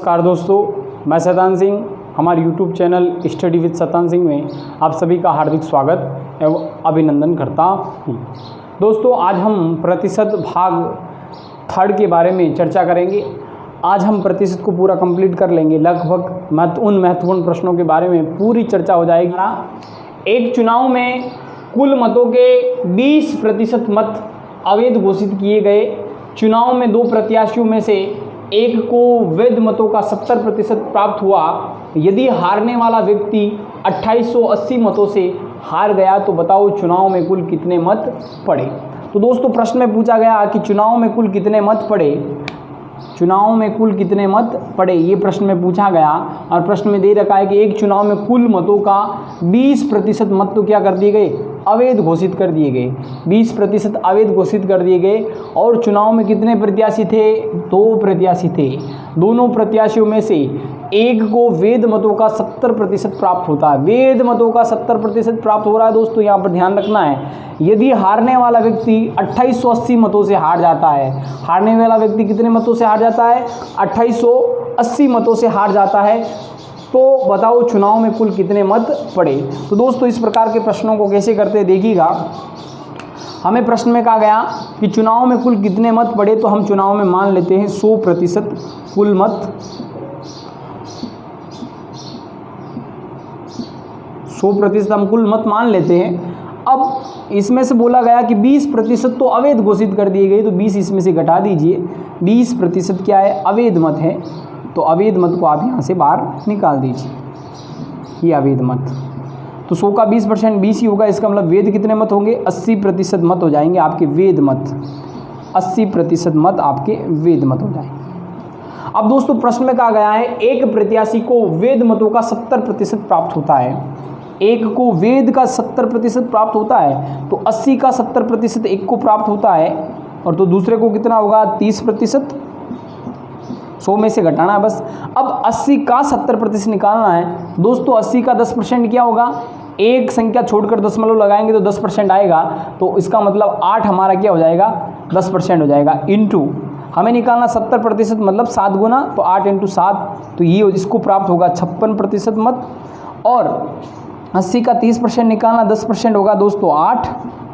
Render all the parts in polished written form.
नमस्कार दोस्तों, मैं शतान सिंह। हमारे YouTube चैनल स्टडी विद शतान सिंह में आप सभी का हार्दिक स्वागत एवं अभिनंदन करता हूँ। दोस्तों, आज हम प्रतिशत भाग थर्ड के बारे में चर्चा करेंगे। आज हम प्रतिशत को पूरा कंप्लीट कर लेंगे। लगभग उन महत्वपूर्ण प्रश्नों के बारे में पूरी चर्चा हो जाएगी। एक चुनाव में कुल मतों के 20% मत अवैध घोषित किए गए। चुनाव में दो प्रत्याशियों में से एक को वैध मतों का 70% प्राप्त हुआ। यदि हारने वाला व्यक्ति 2880 मतों से हार गया तो बताओ चुनाव में कुल कितने मत पड़े। तो दोस्तों, प्रश्न में पूछा गया कि चुनाव में कुल कितने मत पड़े, चुनाव में कुल कितने मत पड़े, ये प्रश्न में पूछा गया। और प्रश्न में दे रखा है कि एक चुनाव में कुल मतों का 20% मत तो क्या कर दिए गए, अवैध घोषित कर दिए गए। 20% अवैध घोषित कर दिए गए। और चुनाव में कितने प्रत्याशी थे, 2 प्रत्याशी थे। दोनों प्रत्याशियों में से एक को वैध मतों का 70% प्राप्त होता है। वैध मतों का 70% प्राप्त हो रहा है। दोस्तों, यहाँ पर ध्यान रखना है, यदि हारने वाला व्यक्ति 2880 मतों से हार जाता है, हारने वाला व्यक्ति कितने मतों से हार जाता है, 2880 मतों से हार जाता है, तो बताओ चुनाव में कुल कितने मत पड़े। तो दोस्तों, इस प्रकार के प्रश्नों को कैसे करते देखिएगा। हमें प्रश्न में कहा गया कि चुनाव में कुल कितने मत पड़े, तो हम चुनाव में मान लेते हैं 100% कुल मत, 100% हम कुल मत मान लेते हैं। अब इसमें से बोला गया कि 20% तो अवैध घोषित कर दिए गए, तो 20 इसमें से घटा दीजिए। 20% क्या है, अवैध मत है, तो अवैध मत को आप यहाँ से बाहर निकाल दीजिए। ये अवैध मत, तो 100 का 20% 20 ही होगा। इसका मतलब वैध कितने मत होंगे, 80% मत हो जाएंगे आपके वैध मत। 80% मत आपके वैध मत हो जाएंगे। अब दोस्तों, प्रश्न में कहा गया है एक प्रत्याशी को वैध मतों का 70% प्राप्त होता है। एक को वैध का 70% प्राप्त होता है, तो 80 का 70% एक को प्राप्त होता है, और तो दूसरे को कितना होगा, 30%। 100 में से घटाना है बस। अब 80 का 70% निकालना है। दोस्तों, 80 का 10% क्या होगा, एक संख्या छोड़कर दशमलव लगाएंगे तो 10% आएगा। तो इसका मतलब 8 हमारा क्या हो जाएगा, 10% हो जाएगा। इंटू हमें निकालना 70% मतलब 7 गुना, तो 8 × 7, तो ये इसको प्राप्त होगा 56% मत। और 80 का 30% निकालना 10% होगा दोस्तों, 8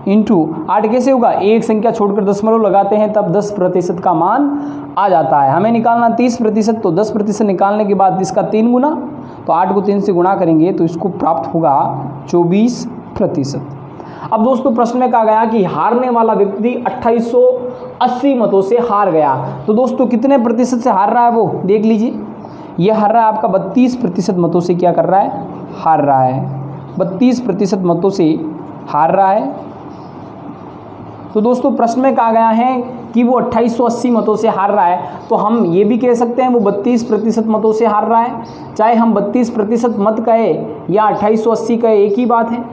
इंटू 8 कैसे होगा, एक संख्या छोड़कर दशमलव लगाते हैं तब 10% का मान आ जाता है। हमें निकालना 30%, तो 10% निकालने के बाद इसका 3 गुना, तो 8 को 3 से गुणा करेंगे तो इसको प्राप्त होगा 24%। अब दोस्तों, प्रश्न में कहा गया कि हारने वाला व्यक्ति 2880 मतों से हार गया। तो दोस्तों, कितने प्रतिशत से हार रहा है वो देख लीजिए। ये हार रहा है आपका 32% मतों से, क्या कर रहा है, हार रहा है। 32% मतों से हार रहा है। तो दोस्तों, प्रश्न में कहा गया है कि वो 2880 मतों से हार रहा है, तो हम ये भी कह सकते हैं वो 32% मतों से हार रहा है। चाहे हम 32% मत कहे या 2880 कहे, एक ही बात है।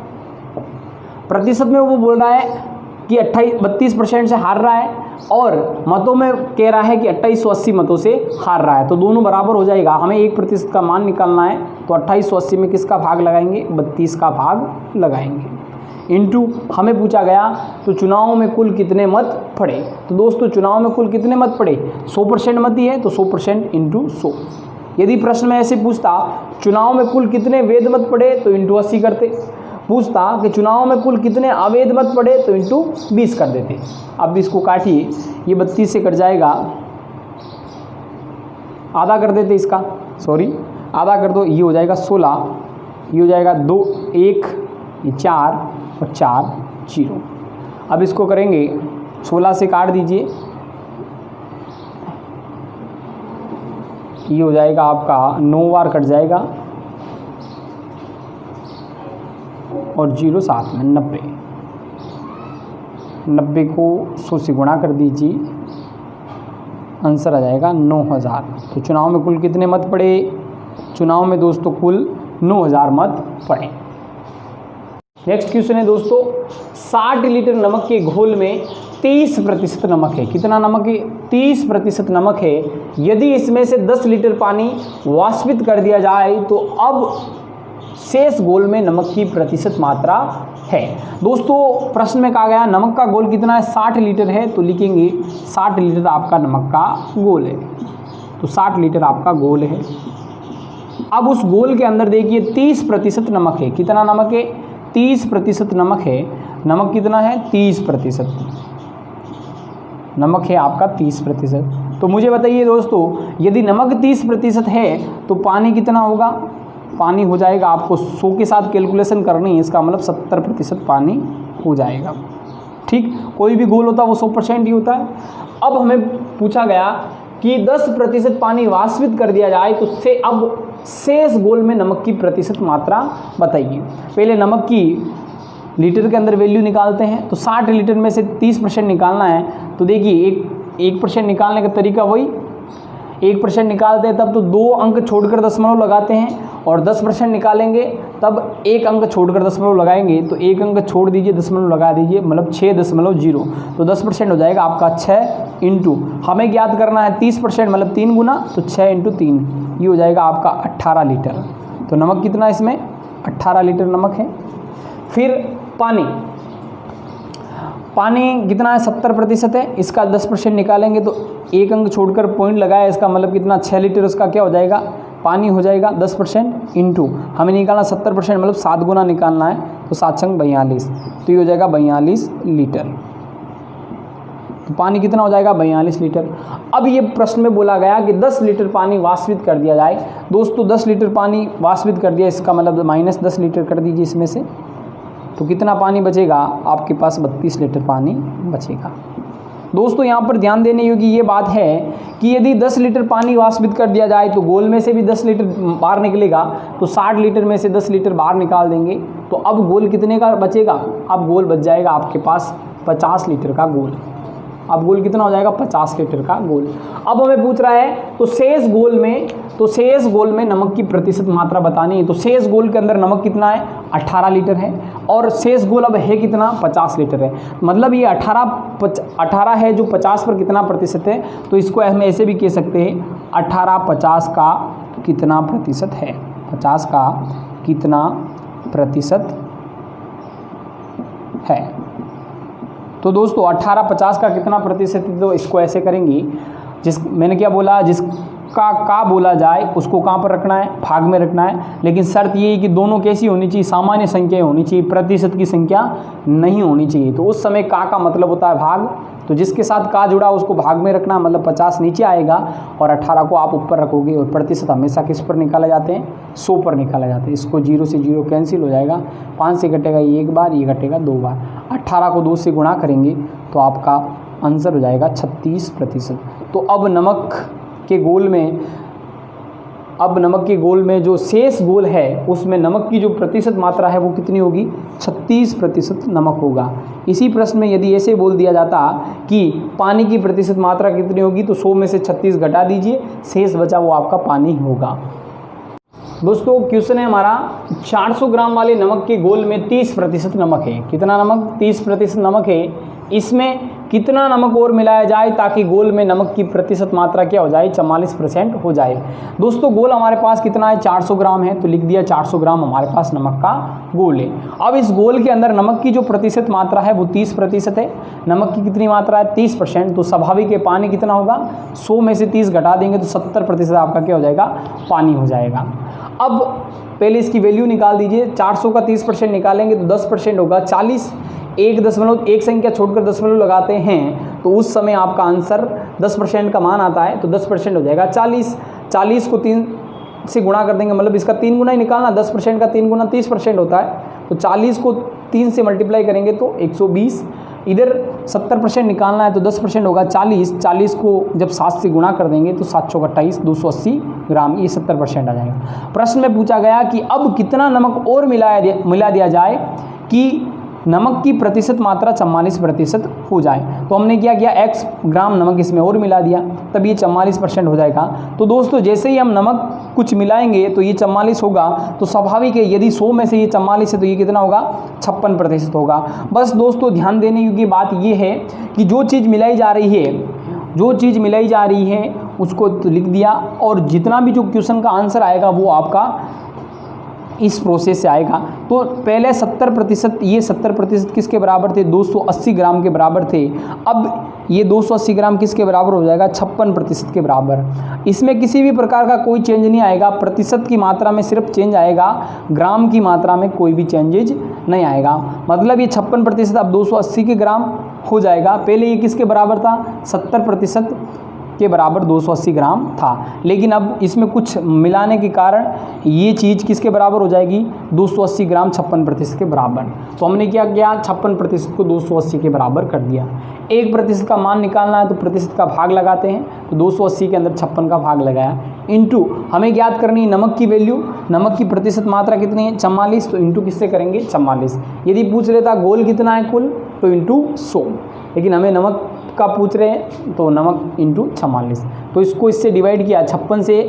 प्रतिशत में वो बोल रहा है कि 32% से हार रहा है, और मतों में कह रहा है कि 2880 मतों से हार रहा है, तो दोनों बराबर हो जाएगा। हमें 1% का मान निकालना है, तो 2880 में किसका भाग लगाएंगे, 32 का भाग लगाएंगे। इंटू हमें पूछा गया तो चुनाव में कुल कितने मत पड़े। तो दोस्तों, चुनाव में कुल कितने मत पड़े, 100% मत ही है, तो 100% इंटू 100। यदि प्रश्न में ऐसे पूछता चुनाव में कुल कितने वैध मत पड़े, तो इंटू 80 करते। पूछता कि चुनाव में कुल कितने अवैध मत पड़े, तो इंटू 20 कर देते। अब इसको काटिए, ये 32 से कट जाएगा, आधा कर देते इसका, सॉरी आधा कर दो, ये हो जाएगा 16, ये हो जाएगा 2 1, ये 4 और 4 0। अब इसको करेंगे 16 से काट दीजिए, ये हो जाएगा आपका 9 बार कट जाएगा, और 0 साथ में 90। 90 को 100 से गुणा कर दीजिए, आंसर आ जाएगा 9000। तो चुनाव में कुल कितने मत पड़े, चुनाव में दोस्तों कुल 9000 मत पड़े। नेक्स्ट क्वेश्चन है दोस्तों, 60 लीटर नमक के घोल में 30% नमक है। कितना नमक है, 30% नमक है। यदि इसमें से 10 लीटर पानी वाष्पित कर दिया जाए तो अब शेष घोल में नमक की प्रतिशत मात्रा है। दोस्तों, प्रश्न में कहा गया नमक का घोल कितना है, 60 लीटर है, तो लिखेंगे 60 लीटर आपका नमक का घोल है। तो 60 लीटर आपका घोल है। अब उस घोल के अंदर देखिए 30% नमक है। कितना नमक है? 30% नमक है। नमक कितना है? 30%। नमक है आपका 30%। तो मुझे बताइए दोस्तों, यदि नमक 30% है तो पानी कितना होगा? पानी हो जाएगा, आपको 100 के साथ कैलकुलेशन करनी है, इसका मतलब 70% पानी हो जाएगा। ठीक, कोई भी घोल होता है वो 100% ही होता है। अब हमें पूछा गया कि 10% पानी वाष्पित कर दिया जाए तो से अब शेष घोल में नमक की प्रतिशत मात्रा बताइए। पहले नमक की लीटर के अंदर वैल्यू निकालते हैं। तो 60 लीटर में से 30% निकालना है। तो देखिए 1% निकालने का तरीका वही, 1% निकालते हैं तब तो 2 अंक छोड़कर दशमलव लगाते हैं, और 10% निकालेंगे तब 1 अंक छोड़कर दशमलव लगाएंगे। तो 1 अंक छोड़ दीजिए, दशमलव लगा दीजिए, मतलब 6.0। तो 10% हो जाएगा आपका 6 इंटू, हमें ज्ञात करना है 30% मतलब 3 गुना, तो 6 इंटू 3 ये हो जाएगा आपका 18 लीटर। तो नमक कितना इसमें? 18 लीटर नमक है। फिर पानी कितना है? 70% है। इसका 10% निकालेंगे तो 1 अंक छोड़कर पॉइंट लगाया, इसका मतलब कितना? 6 लीटर उसका क्या हो जाएगा? पानी हो जाएगा। 10% इंटू हमें निकालना 70% मतलब 7 गुना निकालना है, तो 7 छंग 42, तो ये हो जाएगा 42 लीटर। तो पानी कितना हो जाएगा? 42 लीटर। अब ये प्रश्न में बोला गया कि 10 लीटर पानी वाष्पित कर दिया जाए। दोस्तों 10 लीटर पानी वाष्पित कर दिया, इसका मतलब -10 लीटर कर दीजिए इसमें से, तो कितना पानी बचेगा? आपके पास 32 लीटर पानी बचेगा। दोस्तों यहाँ पर ध्यान देने योग्य ये बात है कि यदि 10 लीटर पानी वाष्पित कर दिया जाए तो घोल में से भी 10 लीटर बाहर निकलेगा, तो 60 लीटर में से 10 लीटर बाहर निकाल देंगे, तो अब घोल कितने का बचेगा? अब घोल बच जाएगा आपके पास 50 लीटर का घोल। अब घोल कितना हो जाएगा? 50 लीटर का घोल। अब हमें पूछ रहा है तो शेष घोल में नमक की प्रतिशत मात्रा बतानी है। तो शेष घोल के अंदर नमक कितना है? 18 लीटर है, और शेष घोल अब है कितना? 50 लीटर है। मतलब ये 18 है जो 50 पर कितना प्रतिशत है, तो इसको हम ऐसे भी कह सकते हैं 18 50 का कितना प्रतिशत है? 50 का कितना प्रतिशत है? तो दोस्तों 18 50 का कितना प्रतिशत है, तो इसको ऐसे करेंगे, मैंने क्या बोला, जिसका का बोला जाए उसको कहाँ पर रखना है? भाग में रखना है। लेकिन शर्त ये है कि दोनों कैसी होनी चाहिए? सामान्य संख्या होनी चाहिए, प्रतिशत की संख्या नहीं होनी चाहिए। तो उस समय का मतलब होता है भाग, तो जिसके साथ का जुड़ा उसको भाग में रखना, मतलब 50 नीचे आएगा और 18 को आप ऊपर रखोगे। और प्रतिशत हमेशा किस पर निकाले जाते हैं? 100 पर निकाले जाते हैं। इसको 0 से 0 कैंसिल हो जाएगा, 5 से घटेगा ये 1 बार, ये घटेगा 2 बार। 18 को 2 से गुणा करेंगे तो आपका आंसर हो जाएगा 36%। तो अब नमक के घोल में जो शेष घोल है उसमें नमक की जो प्रतिशत मात्रा है वो कितनी होगी? 36% नमक होगा। इसी प्रश्न में यदि ऐसे बोल दिया जाता कि पानी की प्रतिशत मात्रा कितनी होगी, तो 100 में से 36 घटा दीजिए, शेष बचा वो आपका पानी होगा। दोस्तों क्वेश्चन है हमारा, 400 ग्राम वाले नमक के घोल में 30% नमक है। कितना नमक? 30% नमक है। इसमें कितना नमक और मिलाया जाए ताकि घोल में नमक की प्रतिशत मात्रा क्या हो जाए? 44% हो जाए। दोस्तों घोल हमारे पास कितना है? 400 ग्राम है, तो लिख दिया 400 ग्राम हमारे पास नमक का घोल है। अब इस घोल के अंदर नमक की जो प्रतिशत मात्रा है वो 30% है। नमक की कितनी मात्रा है? 30%। तो स्वाभाविक है पानी कितना होगा? 100 में से 30 घटा देंगे तो 70% आपका क्या हो जाएगा? पानी हो जाएगा। अब पहले इसकी वैल्यू निकाल दीजिए। 400 का 30% निकालेंगे तो 10% होगा 40। 1 संख्या छोड़कर दशमलव लगाते हैं तो उस समय आपका आंसर 10% का मान आता है, तो 10% हो जाएगा 40। 40 को 3 से गुणा कर देंगे, मतलब इसका 3 गुना ही निकालना। 10% का 3 गुना 30% होता है, तो 40 को 3 से मल्टीप्लाई करेंगे तो 120। इधर 70% निकालना है तो 10% होगा 40। 40 को जब 7 से गुणा कर देंगे तो 7 चौक 28, 280 ग्राम, ये 70% आ जाएगा। प्रश्न में पूछा गया कि अब कितना नमक और मिला दिया जाए कि नमक की प्रतिशत मात्रा 44% हो जाए। तो हमने क्या किया? x ग्राम नमक इसमें और मिला दिया, तब ये 44% हो जाएगा। तो दोस्तों जैसे ही हम नमक कुछ मिलाएंगे तो ये 44 होगा, तो स्वाभाविक है यदि 100 में से ये 44 है तो ये कितना होगा? 56% होगा। बस दोस्तों ध्यान देने योग्य बात ये है कि जो चीज़ मिलाई जा रही है उसको तो लिख दिया, और जितना भी जो क्वेश्चन का आंसर आएगा वो आपका इस प्रोसेस से आएगा। तो पहले 70%, ये 70% किसके बराबर थे? 280 ग्राम के बराबर थे। अब ये 280 ग्राम किसके बराबर हो जाएगा? 56% के बराबर। इसमें किसी भी प्रकार का कोई चेंज नहीं आएगा, प्रतिशत की मात्रा में सिर्फ चेंज आएगा, ग्राम की मात्रा में कोई भी चेंजेज नहीं आएगा। मतलब ये 56% अब 280 के ग्राम हो जाएगा। पहले ये किसके बराबर था? 70% के बराबर 280 ग्राम था, लेकिन अब इसमें कुछ मिलाने के कारण ये चीज़ किसके बराबर हो जाएगी? 280 ग्राम 56% के बराबर। तो हमने क्या किया? 56% को 280 के बराबर कर दिया। 1% का मान निकालना है तो प्रतिशत का भाग लगाते हैं, तो 280 के अंदर 56 का भाग लगाया, इंटू हमें ज्ञात करनी है नमक की वैल्यू। नमक की प्रतिशत मात्रा कितनी है? 44, तो इंटू किससे करेंगे? 44। यदि पूछ लेता गोल कितना है कुल, तो इंटू 100, लेकिन हमें नमक का पूछ रहे हैं तो नमक इंटू 44। तो इसको इससे डिवाइड किया, 56 से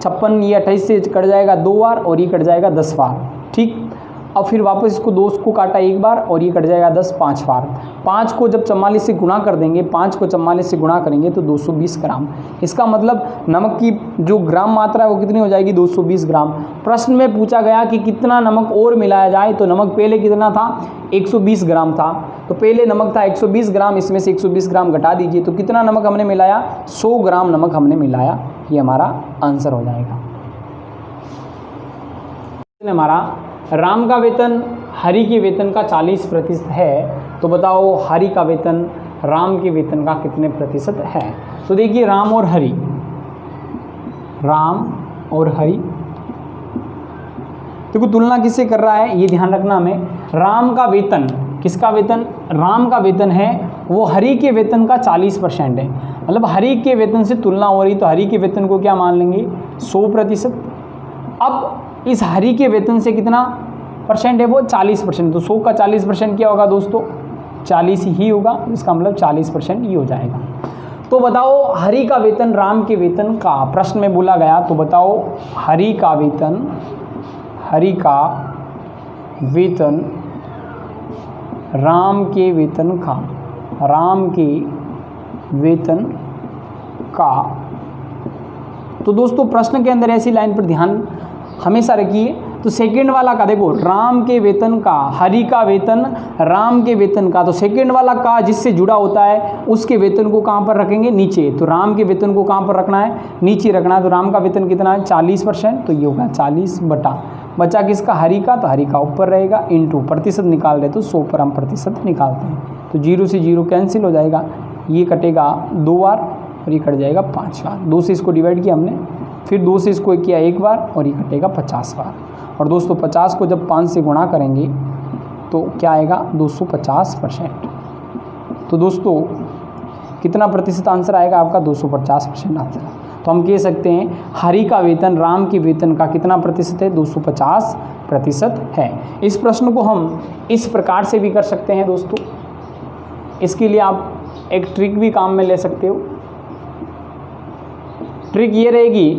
56 ये 28 से कट जाएगा 2 बार और ये कट जाएगा 10 बार। ठीक, अब फिर वापस इसको 2 को काटा 1 बार और ये कट जाएगा 10 5 बार। 5 को जब 44 से गुणा कर देंगे, 5 को 44 से गुणा करेंगे तो 220 ग्राम। इसका मतलब नमक की जो ग्राम मात्रा है वो कितनी हो जाएगी? 220 ग्राम। प्रश्न में पूछा गया कि कितना नमक और मिलाया जाए, तो नमक पहले कितना था? 120 ग्राम था। तो पहले नमक था 120 ग्राम, इसमें से 120 ग्राम घटा दीजिए, तो कितना नमक हमने मिलाया? 100 ग्राम नमक हमने मिलाया। ये हमारा आंसर हो जाएगा। हमारा राम का वेतन हरि के वेतन का 40% है, तो बताओ हरि का वेतन राम के वेतन का कितने प्रतिशत है? तो देखिए राम और हरि, राम और हरि, देखो तुलना किससे कर रहा है ये ध्यान रखना हमें। राम का वेतन, किसका वेतन? राम का वेतन है वो हरि के वेतन का 40% है। मतलब हरि के वेतन से तुलना हो रही, तो हरि के वेतन को क्या मान लेंगे? 100%। अब इस हरि के वेतन से कितना परसेंट है वो? 40%। तो 100 का 40% क्या होगा दोस्तों? 40 ही होगा। इसका मतलब 40% ही हो जाएगा। तो बताओ हरि का वेतन राम के वेतन का प्रश्न में बोला गया, तो बताओ हरि का वेतन, हरि का वेतन राम के वेतन का, राम के वेतन का। तो दोस्तों प्रश्न के अंदर ऐसी लाइन पर ध्यान हमेशा रखिए। तो सेकंड वाला का देखो, राम के वेतन का, हरि का वेतन राम के वेतन का, तो सेकंड वाला का जिससे जुड़ा होता है उसके वेतन को कहाँ पर रखेंगे? नीचे। तो राम के वेतन को कहाँ पर रखना है? नीचे रखना है। तो राम का वेतन कितना है? 40%, तो ये होगा 40 बटा, बचा किसका? हरि का, तो हरि का ऊपर रहेगा, इंटू प्रतिशत निकाल रहे तो 100 पर हम प्रतिशत निकालते हैं, तो 0 से 0 कैंसिल हो जाएगा, ये कटेगा 2 बार और ये कट जाएगा 5 बार। 2 से इसको डिवाइड किया हमने, फिर 2 से इसको किया 1 बार और ये कटेगा 50 बार। और दोस्तों 50 को जब 5 से गुणा करेंगे तो क्या आएगा? 250%। तो दोस्तों कितना प्रतिशत आंसर आएगा आपका? 250% आंसर। तो हम कह सकते हैं हरि का वेतन राम के वेतन का कितना प्रतिशत है? 250% है। इस प्रश्न को हम इस प्रकार से भी कर सकते हैं दोस्तों। इसके लिए आप एक ट्रिक भी काम में ले सकते हो। ट्रिक ये रहेगी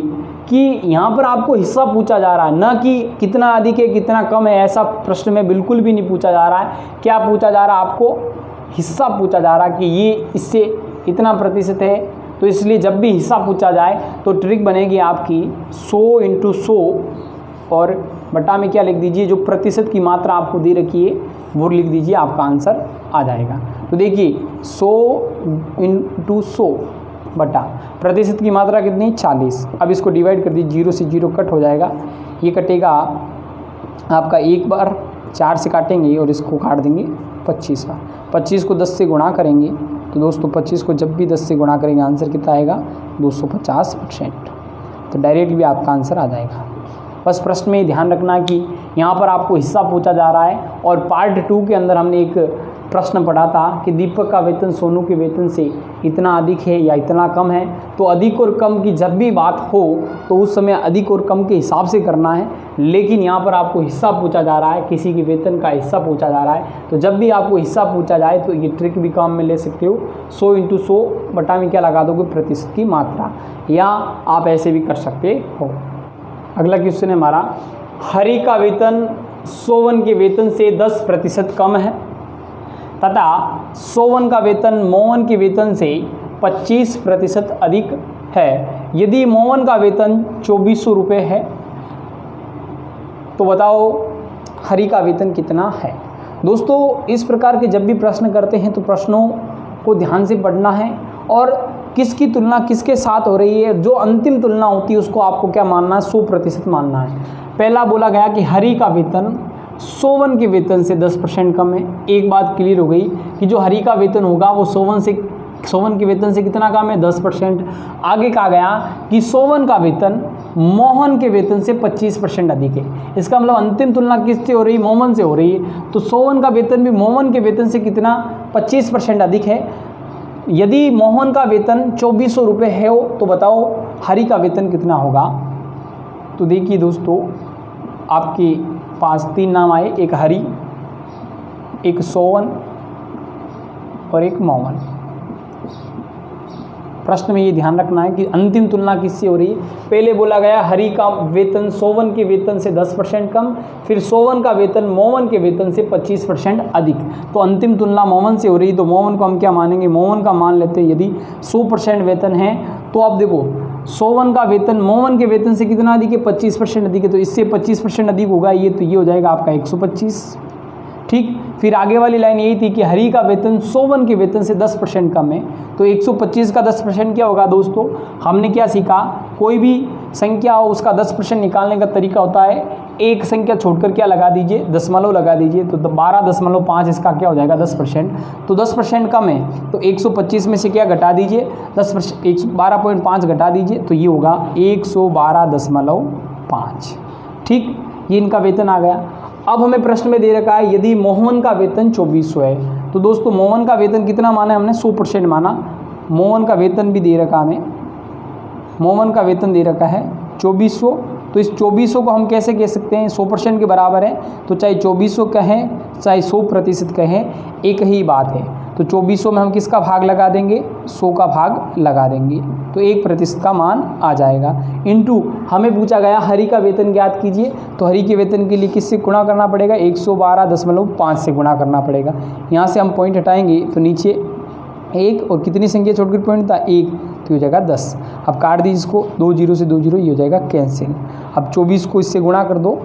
कि यहाँ पर आपको हिस्सा पूछा जा रहा है, ना कि कितना अधिक है कितना कम है, ऐसा प्रश्न में बिल्कुल भी नहीं पूछा जा रहा है। क्या पूछा जा रहा है? आपको हिस्सा पूछा जा रहा है कि ये इससे इतना प्रतिशत है। तो इसलिए जब भी हिस्सा पूछा जाए तो ट्रिक बनेगी आपकी 100 × 100 और बटा में क्या लिख दीजिए? जो प्रतिशत की मात्रा आपको दे रखी है वो लिख दीजिए, आपका आंसर आ जाएगा। तो देखिए 100 × 100 बटा प्रतिशत की मात्रा कितनी? 40। अब इसको डिवाइड कर दीजिए, 0 से 0 कट हो जाएगा, ये कटेगा आपका 1 बार, 4 से काटेंगे और इसको काट देंगे 25 बार। 25 को 10 से गुणा करेंगे तो दोस्तों 25 को जब भी 10 से गुणा करेंगे आंसर कितना आएगा? 250%। तो डायरेक्ट भी आपका आंसर आ जाएगा। बस प्रश्न में ध्यान रखना कि यहाँ पर आपको हिस्सा पूछा जा रहा है। और पार्ट 2 के अंदर हमने एक प्रश्न पढ़ा था कि दीपक का वेतन सोनू के वेतन से इतना अधिक है या इतना कम है। तो अधिक और कम की जब भी बात हो तो उस समय अधिक और कम के हिसाब से करना है, लेकिन यहाँ पर आपको हिस्सा पूछा जा रहा है, किसी के वेतन का हिस्सा पूछा जा रहा है। तो जब भी आपको हिस्सा पूछा जाए तो ये ट्रिक भी काम में ले सकते हो। 100 × 100 बटा में क्या लगा दोगे? प्रतिशत की मात्रा, या आप ऐसे भी कर सकते हो। अगला क्वेश्चन है हमारा, हरि का वेतन सोवन के वेतन से 10% कम है तथा सोवन का वेतन मोहन के वेतन से 25% अधिक है। यदि मोहन का वेतन 2400 रुपये है तो बताओ हरि का वेतन कितना है। दोस्तों इस प्रकार के जब भी प्रश्न करते हैं तो प्रश्नों को ध्यान से पढ़ना है और किसकी तुलना किसके साथ हो रही है, जो अंतिम तुलना होती है उसको आपको क्या मानना है, 100% मानना है। पहला बोला गया कि हरि का वेतन सोवन के वेतन से 10% कम है। एक बात क्लियर हो गई कि जो हरि का वेतन होगा वो सोवन के वेतन से कितना कम है, 10%। आगे कहा गया कि सोवन का वेतन मोहन के वेतन से 25% अधिक है। इसका मतलब अंतिम तुलना किससे हो रही है, मोहन से हो रही है। तो सोवन का वेतन भी मोहन के वेतन से कितना, 25% अधिक है। यदि मोहन का वेतन 2400 रुपये है तो बताओ हरि का वेतन कितना होगा। तो देखिए दोस्तों आपके पास 3 नाम आए, एक हरि, एक सोवन और एक मोहन। प्रश्न में ये ध्यान रखना है कि अंतिम तुलना किससे हो रही है। पहले बोला गया हरि का वेतन सोवन के वेतन से 10% कम, फिर सोवन का वेतन मोहन के वेतन से 25% अधिक। तो अंतिम तुलना मोहन से हो रही, तो मोहन को हम क्या मानेंगे, मोहन का मान लेते हैं। यदि 100% वेतन है तो अब देखो सोवन का वेतन मोहन के वेतन से कितना अधिक है, 25% अधिक है। तो इससे 25% अधिक होगा ये, तो ये हो जाएगा आपका 125। ठीक, फिर आगे वाली लाइन यही थी कि हरि का वेतन सोवन के वेतन से 10% कम है। तो 125 का 10% क्या होगा दोस्तों, हमने क्या सीखा, कोई भी संख्या हो उसका 10% निकालने का तरीका होता है, एक संख्या छोड़कर क्या लगा दीजिए, दशमलव लगा दीजिए। तो 12.5 इसका क्या हो जाएगा 10%। तो 10% कम है तो 125 में से क्या घटा दीजिए, 10%, 12.5 घटा दीजिए, तो ये होगा 112.5। ठीक, ये इनका वेतन आ गया। अब हमें प्रश्न में दे रखा है यदि मोहन का वेतन 2400 है। तो दोस्तों मोहन का वेतन कितना माना है हमने, 100% माना। मोहन का वेतन भी दे रखा हमें, मोहन का वेतन दे रखा है 2400। तो इस 2400 को हम कैसे कह सकते हैं, 100% के बराबर है। तो चाहे 2400 कहें चाहे 100% कहें एक ही बात है। तो 2400 में हम किसका भाग लगा देंगे, 100 का भाग लगा देंगे, तो 1% का मान आ जाएगा। इनटू हमें पूछा गया हरि का वेतन ज्ञात कीजिए। तो हरि के वेतन के लिए किससे गुणा करना पड़ेगा, 112.5 से गुणा करना पड़ेगा। यहाँ से हम पॉइंट हटाएंगे तो नीचे 1 और कितनी संख्या छोड़कर पॉइंट था, 1, तो हो जाएगा 10। अब काट दीजिए इसको, 2 0 से 2 0, ये हो जाएगा कैंसिल। अब 24 को इससे गुणा कर दो,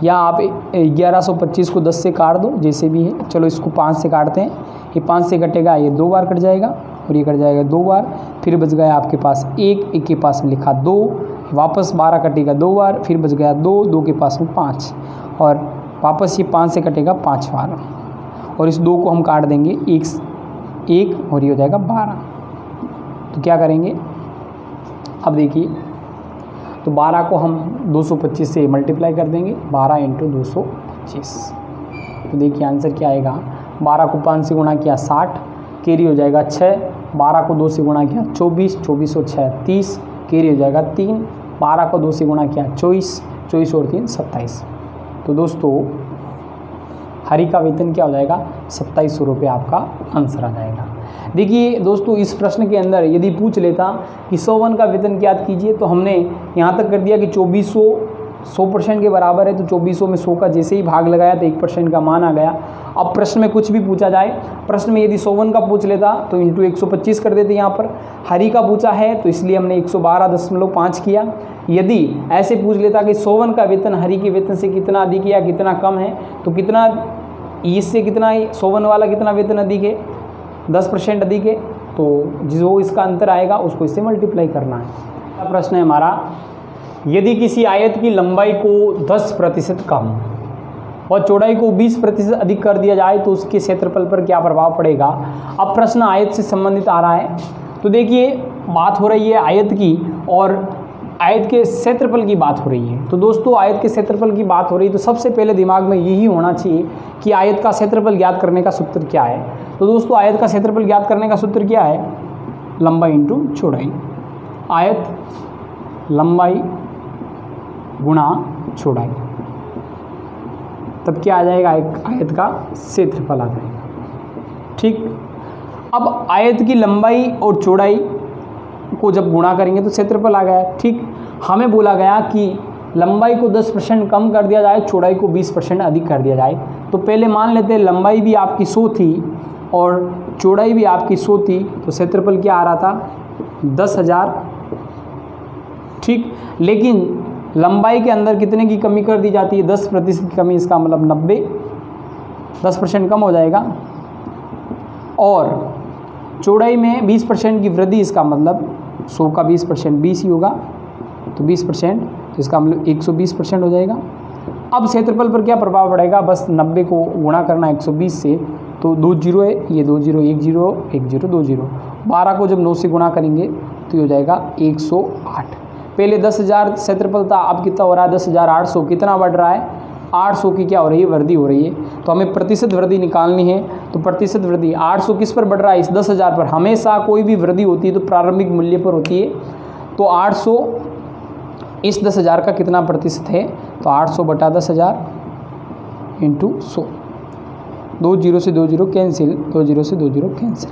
या आप 1125 को 10 से काट दो, जैसे भी है। चलो इसको 5 से काटते हैं, ये 5 से कटेगा, ये 2 बार कट जाएगा और ये कट जाएगा 2 बार। फिर बच गया आपके पास 1, 1 के पास में लिखा 2, वापस 12 कटेगा 2 बार, फिर बच गया 2, 2 के पास में 5, और वापस ये 5 से कटेगा 5 बार, और इस 2 को हम काट देंगे 1 और ये हो जाएगा 12। तो क्या करेंगे, अब देखिए, तो 12 को हम 225 से मल्टीप्लाई कर देंगे, 12 × 225। तो देखिए आंसर क्या आएगा, 12 को 5 से गुणा किया 60, कैरी हो जाएगा 6, 12 को 2 से गुणा किया 24, 24 और 6 30, कैरी हो जाएगा 3, 12 को 2 से गुणा किया 24, 24 और 3 27। तो दोस्तों हरि का वेतन क्या हो जाएगा, 2700 रुपये आपका आंसर आ जाएगा। देखिए दोस्तों इस प्रश्न के अंदर यदि पूछ लेता कि सोवन का वेतन ज्ञात कीजिए, तो हमने यहाँ तक कर दिया कि 2400 100% के बराबर है। तो 2400 में 100 का जैसे ही भाग लगाया तो 1% का मान आ गया। अब प्रश्न में कुछ भी पूछा जाए, प्रश्न में यदि सोवन का पूछ लेता तो इंटू 125 कर देते। यहाँ पर हरि का पूछा है तो इसलिए हमने 112.5 किया। यदि ऐसे पूछ लेता कि सोवन का वेतन हरि के वेतन से कितना अधिक या कितना कम है, तो कितना इससे कितना सोवन वाला कितना वेतन अधिक है, 10% अधिक है, तो जो इसका अंतर आएगा उसको इससे मल्टीप्लाई करना है। अगला प्रश्न है हमारा, यदि किसी आयत की लंबाई को 10% कम और चौड़ाई को 20% अधिक कर दिया जाए तो उसके क्षेत्रफल पर क्या प्रभाव पड़ेगा। अब प्रश्न आयत से संबंधित आ रहा है। तो देखिए बात हो रही है आयत की और आयत के क्षेत्रफल की बात हो रही है। तो दोस्तों आयत के क्षेत्रफल की बात हो रही है तो सबसे पहले दिमाग में यही होना चाहिए कि आयत का क्षेत्रफल ज्ञात करने का सूत्र क्या है। तो दोस्तों आयत का क्षेत्रफल ज्ञात करने का सूत्र क्या है, लंबाई इंटू चौड़ाई। आयत लंबाई गुणा चौड़ाई, तब क्या आ जाएगा, आयत का क्षेत्रफल आ जाएगा। ठीक, अब आयत की लंबाई और चौड़ाई को जब गुणा करेंगे तो क्षेत्रफल आ गया। ठीक, हमें बोला गया कि लंबाई को 10% कम कर दिया जाए, चौड़ाई को 20% अधिक कर दिया जाए। तो पहले मान लेते हैं लंबाई भी आपकी 100 थी और चौड़ाई भी आपकी 100 थी, तो क्षेत्रफल क्या आ रहा था 10,000। ठीक, लेकिन लंबाई के अंदर कितने की कमी कर दी जाती है? 10% की कमी, इसका मतलब 90, 10% कम हो जाएगा। और चौड़ाई में 20% की वृद्धि, इसका मतलब 100 का 20% 20 ही होगा, तो 20%, तो इसका मतलब 120% हो जाएगा। अब क्षेत्रफल पर क्या प्रभाव पड़ेगा? बस 90 को गुणा करना 120 से, तो 2 जीरो है, ये 2 जीरो, 1 जीरो 1 जीरो 2 जीरो, 12 को जब 9 से गुणा करेंगे तो ये हो जाएगा 108। पहले 10,000 क्षेत्रफल था, अब कितना हो रहा है? 10,800। कितना बढ़ रहा है? 800 की क्या हो रही है? वृद्धि हो रही है। तो हमें प्रतिशत वृद्धि निकालनी है, तो प्रतिशत वृद्धि 800 किस पर बढ़ रहा है? इस 10,000 पर। हमेशा कोई भी वृद्धि होती है तो प्रारंभिक मूल्य पर होती है। तो 800 इस 10,000 का कितना प्रतिशत है? तो 800 बटा 10,000 इंटू 100। 2 जीरो से 2 जीरो कैंसिल, 2 जीरो से 2 जीरो कैंसिल।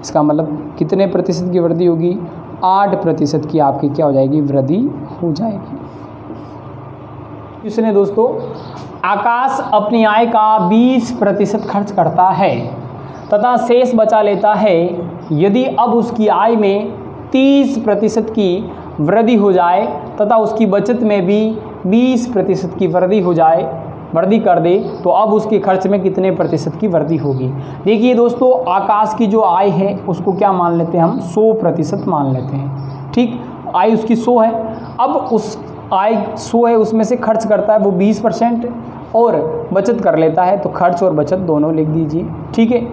इसका मतलब कितने प्रतिशत की वृद्धि होगी? 8% की आपकी क्या हो जाएगी? वृद्धि हो जाएगी। इसने दोस्तों, आकाश अपनी आय का 20% खर्च करता है तथा शेष बचा लेता है। यदि अब उसकी आय में 30% की वृद्धि हो जाए तथा उसकी बचत में भी 20% की वृद्धि कर दे, तो अब उसके खर्च में कितने प्रतिशत की वृद्धि होगी? देखिए दोस्तों, आकाश की जो आय है उसको क्या मान लेते हैं हम? 100% मान लेते हैं। ठीक, आय उसकी 100 है। अब उस आय 100 है, उसमें से खर्च करता है वो 20% और बचत कर लेता है, तो खर्च और बचत दोनों लिख दीजिए। ठीक है,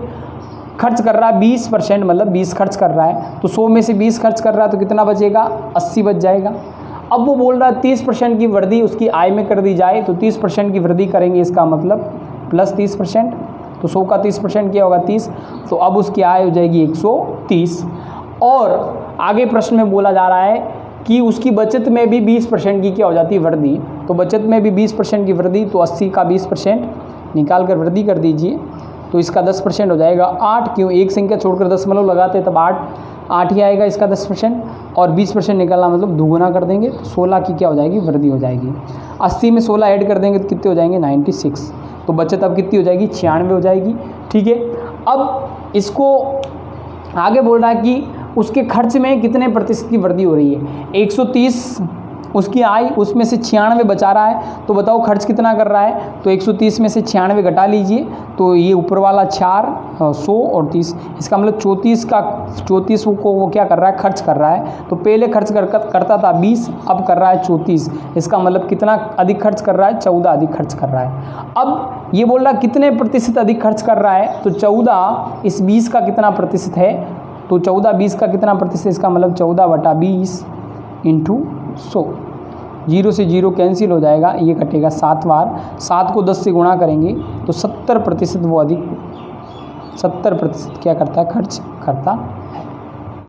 खर्च कर रहा है 20%, मतलब 20 खर्च कर रहा है, तो 100 में से 20 खर्च कर रहा है तो कितना बचेगा? 80 बच जाएगा। अब वो बोल रहा है 30% की वृद्धि उसकी आय में कर दी जाए, तो 30% की वृद्धि करेंगे, इसका मतलब प्लस 30%, तो 100 का 30% क्या होगा? 30। तो अब उसकी आय हो जाएगी 130। और आगे प्रश्न में बोला जा रहा है कि उसकी बचत में भी 20% की क्या हो जाती है? वृद्धि। तो बचत में भी 20% की वृद्धि, तो 80 का 20% निकाल कर वृद्धि कर दीजिए, तो इसका 10% हो जाएगा 8। क्यों? एक संख्या छोड़कर दशमलव लगाते तब 8 ही आएगा इसका 10%, और 20% निकालना मतलब दुगुना कर देंगे, तो 16 की क्या हो जाएगी? वृद्धि हो जाएगी। 80 में 16 ऐड कर देंगे तो कितने हो जाएंगे? 96। तो बचत अब कितनी हो जाएगी? 96 हो जाएगी। ठीक है, अब इसको आगे बोल रहा है कि उसके खर्च में कितने प्रतिशत की वृद्धि हो रही है? 130 उसकी आय, उसमें से 96 बचा रहा है, तो बताओ खर्च कितना कर रहा है? तो 130 में से 96 घटा लीजिए, तो ये ऊपर वाला 4 100 और 30, इसका मतलब 34 को वो क्या कर रहा है? खर्च कर रहा है। तो पहले खर्च करता था 20, अब कर रहा है 34, इसका मतलब कितना अधिक खर्च कर रहा है? 14 अधिक खर्च कर रहा है। अब ये बोल रहा है कितने प्रतिशत अधिक खर्च कर रहा है? तो 14 इस 20 का कितना प्रतिशत है? तो 14 20 का कितना प्रतिशत? इसका मतलब 14 बटा 20 इंटू 100। 0 से 0 कैंसिल हो जाएगा, ये कटेगा 7 बार। 7 को 10 से गुणा करेंगे तो 70% वो अधिक 70% क्या करता है? खर्च करता है।